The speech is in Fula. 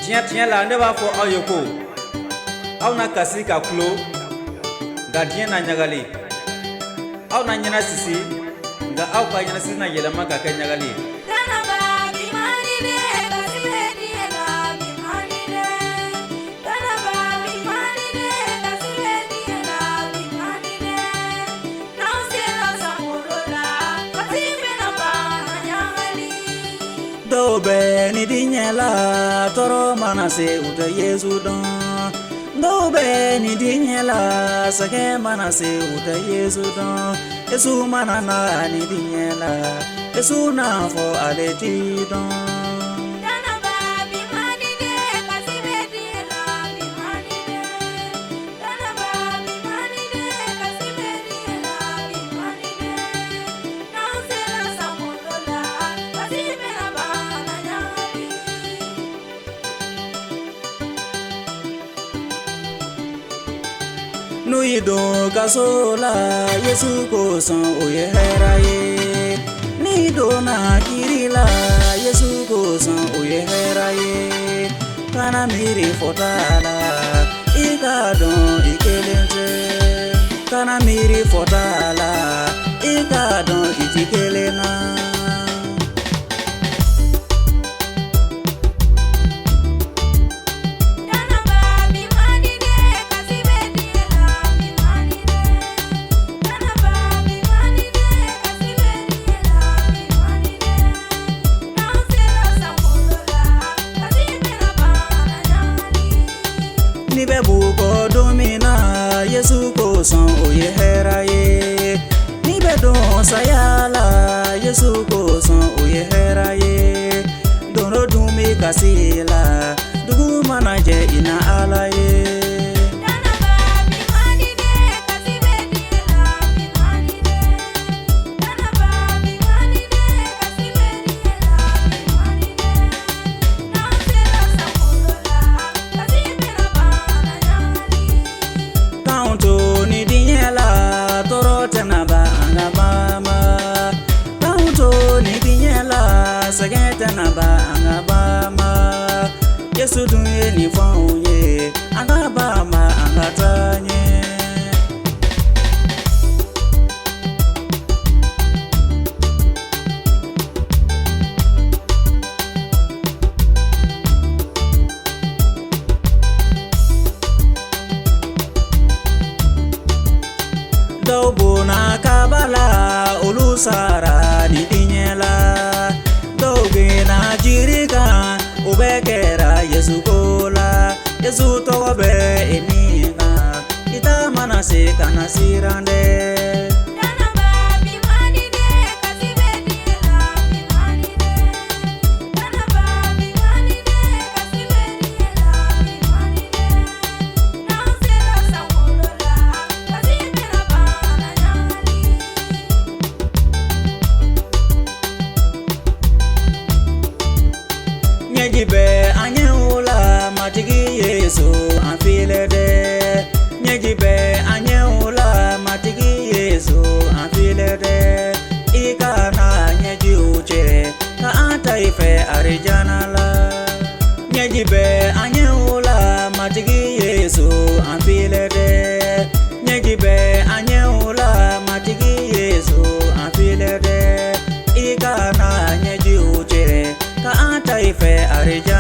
Tiens la ne va fo ayoko. Au na kasi ka klo. Gardien na nyagali. Au na nyana sisi. Nga au ka nyana sisi na yelama ka nyagali. Dobe ni dinyela toro manase uta Yesu don. Dobe ni dinyela sake manase uta Yesu don. Yesu manana ni dinyela Yesu na fo aleti don. Nui do kasola Yesu ko san oye heraye. Ni do na kirila Yesu ko san oye heraye. Kana miri fotala ika don ikelente. Kana miri fotala ika don itikelena. Ni be buko domina Yesu ko san oye heraye. Ni be don sayala Yesu ko san oye heraye. Dono dumi kasila dugu manaje ina alaye. Sageta na ba angabama Yesu dunye ni fonye angabama angatanye. Dobo na kabala ulusara ni dinyela. Na jirika ubekera Yesu kola Yesu tobe eniga kita manase kana sirande. Nyejibe anyeula matigi Yesu afile de. Nyejibe anyeula matigi Yesu afile de. Ikana nyeji uche ka ataife arijanala. Nyejibe anyeula matigi Yesu afile de. Nyejibe anyeula matigi Yesu afile de. Ikana nyeji uche ka ataife arijanala.